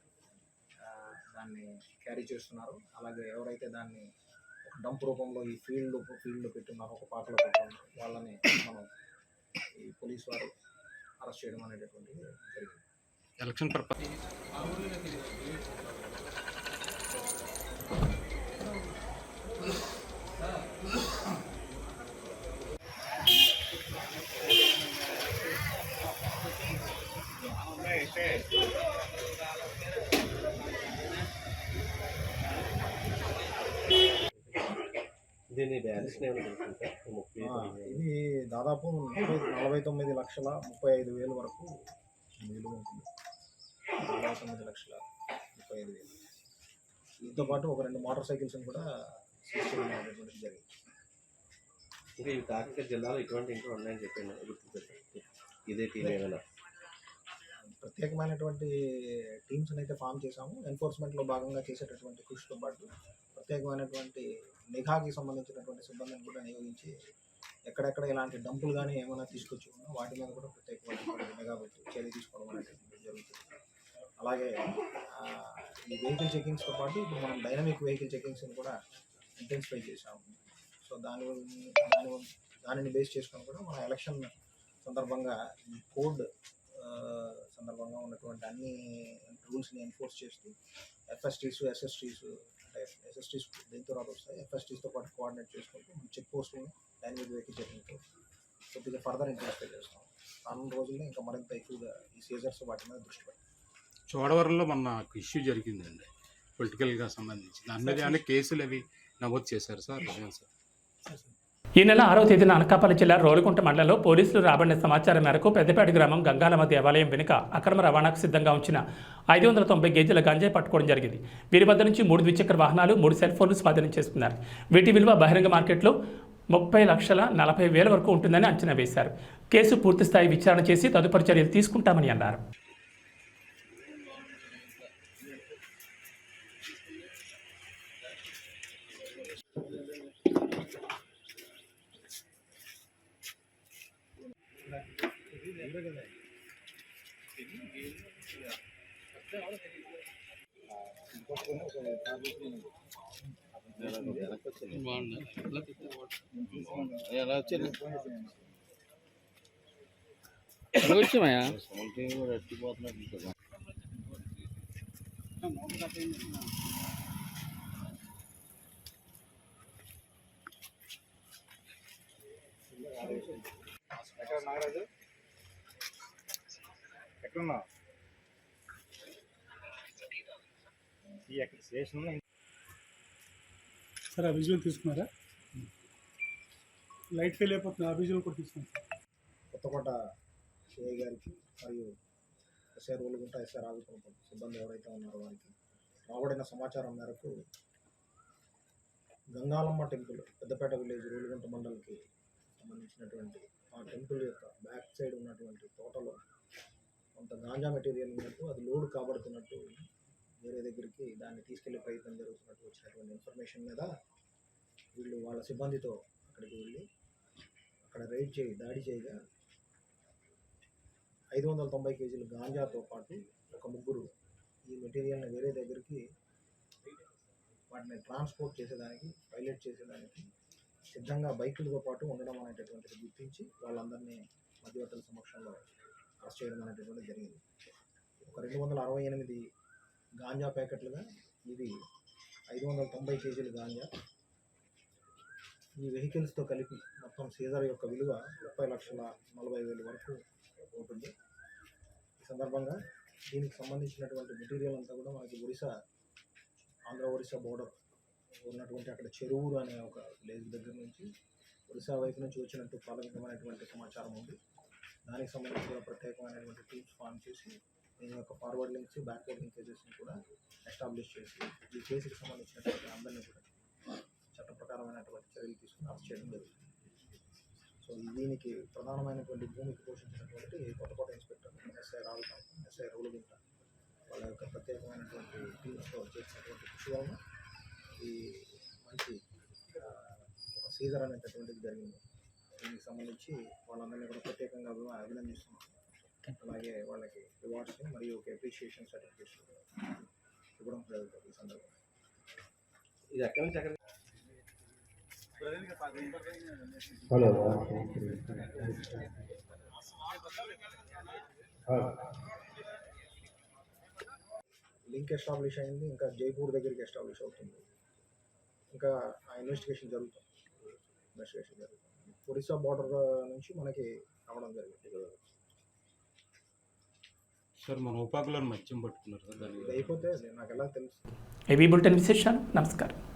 దాన్ని క్యారీ చేస్తున్నారో, అలాగే ఎవరైతే దాన్ని ఒక డంప్ రూపంలో ఈ ఫీల్డ్లో పెట్టున్నారో, ఒక పాకలో పెట్టున్నారో వాళ్ళని మనం ఈ పోలీసు వారు అరెస్ట్ చేయడం అనేటటువంటిది జరిగింది. ఎలక్షన్ పర్పస్ ఇది దాదాపు 49,35,000 వరకు విలువ ఉంటుంది. 49,35,000. దీంతో పాటు ఒక 2 మోటార్ సైకిల్స్ని కూడా సీజ్ చేయడం అనేటువంటిది జరిగింది. ఇంకా ఈ కాకినాడ జిల్లాలో ఇటువంటి ఇంకా ఉన్నాయని చెప్పాను. ఇదే టీం ఏమైనా ప్రత్యేకమైనటువంటి టీమ్స్ని అయితే ఫామ్ చేశాము. ఎన్ఫోర్స్మెంట్లో భాగంగా చేసేటటువంటి కృషితో పాటు ప్రత్యేకమైనటువంటి నిఘాకి సంబంధించినటువంటి సిబ్బందిని కూడా నియోగించి ఎక్కడెక్కడ ఇలాంటి డంపులు కానీ ఏమైనా తీసుకొచ్చి ఉన్నా వాటి మీద కూడా ప్రత్యేకమైనటువంటి నిఘా పెట్టి చర్య తీసుకోవడం అనేటువంటిది జరుగుతుంది. అలాగే ఈ వెహికల్ చెకింగ్స్తో పాటు ఇప్పుడు మనం డైనమిక్ వెహికల్ చెకింగ్స్ని కూడా ఇంటెన్సిఫై చేశాము. సో దానిని బేస్ చేసుకొని కూడా మన ఎలక్షన్ సందర్భంగా ఈ కోడ్ సందర్భంగా ఉన్నటువంటి అన్ని రూల్స్ని ఎన్ఫోర్స్ చేస్తూ ఎఫ్ఎస్టీస్, ఎస్ఎస్టీస్, అంటే ఎస్ఎస్టీస్ దీని తర్వాత వస్తాయి, ఎఫ్ఎస్టీస్తో పాటు కోఆర్డినేట్ చేసుకుంటూ చెక్ పోస్టులను డైనమిక్ వెహికల్ చెకింగ్తో కొద్దిగా ఫర్దర్ ఇంటెన్సిఫై చేస్తాం. రానున్న రోజుల్లో ఇంకా మరింత ఎక్కువగా ఈ సీజర్స్ వాటి మీద దృష్టి పెట్టాం. చోడవరంలో మొన్న ఇష్యూ జరిగిందండి పొలిటికల్గా సంబంధించి, దాని మీద ఏమైనా కేసులు అవి నమోదు చేశారు సార్? ఈ నెల 6వ తేదీన అనకాపల్లి జిల్లా రోలుకుంట మండలంలో పోలీసులు రాబడిన సమాచారం మేరకు పెద్దపేట గ్రామం గంగాలమ్మ దేవాలయం వెనుక అక్రమ రవాణాకు సిద్ధంగా ఉంచిన 590 గేజీల గంజాయి పట్టుకోవడం జరిగింది. వీరి వద్ద నుంచి 3 ద్విచక్ర వాహనాలు, 3 సెల్ ఫోన్లు స్వాధీనం చేసుకున్నారు. వీటి విలువ బహిరంగ మార్కెట్లో 30,40,000 వరకు ఉంటుందని అంచనా వేశారు. కేసు పూర్తిస్థాయి విచారణ చేసి తదుపరి చర్యలు తీసుకుంటామని అన్నారు. ఎక్కడున్నా స్టేషన్ సార్? ఆ విజువల్ తీసుకున్నారా? లైట్ ఫెయిల్ అయిపోతుంది, ఆ విజువల్ కూడా తీసుకున్నాం. కొత్తకోట సిఐ గారికి మరియు ఎస్ఆర్ రోలుగుంట, ఎస్ఆర్ ఆగుతున్న సిబ్బంది ఎవరైతే ఉన్నారో వారికి రాబడిన సమాచారం మేరకు గంగాలమ్మ టెంపుల్, పెద్దపేట విలేజ్, రోలుగుంట మండలికి సంబంధించినటువంటి ఆ టెంపుల్ యొక్క బ్యాక్ సైడ్ ఉన్నటువంటి తోటలో కొంత గాంజా మెటీరియల్ ఉన్నట్టు, అది లోడ్ కాబడుతున్నట్టు వేరే దగ్గరికి దాన్ని తీసుకెళ్లే ప్రయత్నం జరుగుతున్నట్టు వచ్చినటువంటి ఇన్ఫర్మేషన్ మీద వీళ్ళు వాళ్ళ సిబ్బందితో అక్కడికి వెళ్ళి అక్కడ దాడి చేయగా 590 కేజీల గాంజాతో పాటు ఒక 3 ఈ మెటీరియల్ని వేరే దగ్గరికి వాటిని ట్రాన్స్పోర్ట్ చేసేదానికి, పైలట్ చేసేదానికి సిద్ధంగా బైకులతో పాటు ఉండడం అనేటటువంటిది గుర్తించి వాళ్ళందరినీ మధ్యవర్తుల సమక్షంలో అరెస్ట్ చేయడం అనేటటువంటిది జరిగింది. ఒక 268 గాంజా ప్యాకెట్లుగా ఇవి 590 కేజీలు గాంజా. ఈ వెహికల్స్తో కలిపి మొత్తం సీజర్ యొక్క విలువ 30,40,000 వరకు ఉంటుంది. ఈ సందర్భంగా దీనికి సంబంధించినటువంటి మెటీరియల్ అంతా కూడా మనకి ఆంధ్ర-ఒరిస్సా బోర్డర్ ఉన్నటువంటి అక్కడ చెరువురు అనే ఒక విలేజ్ దగ్గర నుంచి ఒరిస్సా వైపు నుంచి వచ్చినట్టు ప్రాథమికమైనటువంటి సమాచారం ఉంది. దానికి సంబంధించి కూడా ప్రత్యేకమైనటువంటి టీమ్స్ ఫామ్ చేసి దీని యొక్క ఫార్వర్డ్ లింక్స్, బ్యాక్వర్డ్ లింకేజెస్ని కూడా ఎస్టాబ్లిష్ చేసి ఈ కేసుకి సంబంధించినటువంటి అందరినీ కూడా చట్ట ప్రకారమైనటువంటి చర్యలు తీసుకుని అరెస్ట్ చేయడం జరుగుతుంది. సో దీనికి ప్రధానమైనటువంటి భూమికి పోషించినటువంటి కొత్తకోట ఇన్స్పెక్టర్ ఎస్ఐ రావుకాంత్, ఎస్ఐ రౌలుగుంట వాళ్ళ యొక్క ప్రత్యేకమైనటువంటి టీమ్స్తో చేసినటువంటి కృషి వలన ఈ మంచి ఒక సీజర్ అనేటటువంటిది జరిగింది. దీనికి సంబంధించి వాళ్ళందరినీ కూడా ప్రత్యేకంగా అభినందిస్తున్నాం. అలాగే వాళ్ళకి రివార్డ్స్ మరియు ఒక అప్రిషియేషన్ సర్టిఫికేట్స్ ఇవ్వడం జరుగుతుంది. ఈ సందర్భంగా ఇది ఎక్కడి నుంచి ఎక్కడ లింక్ ఎస్టాబ్లిష్ అయింది. ఇంకా జైపూర్ దగ్గరికి ఎస్టాబ్లిష్ అవుతుంది. ఇంకా ఆ ఇన్వెస్టిగేషన్ జరుగుతుంది. ఒరిస్సా బార్డర్ నుంచి మనకి రావడం జరిగింది. సార్ మన ఉపాకులను మత్స్యం పట్టుకున్నారు సార్, దాన్ని ఇది అయిపోతే నాకు ఎలా తెలుసు. ఏబీ బులెటిన్ విశేషాలు. నమస్కారం.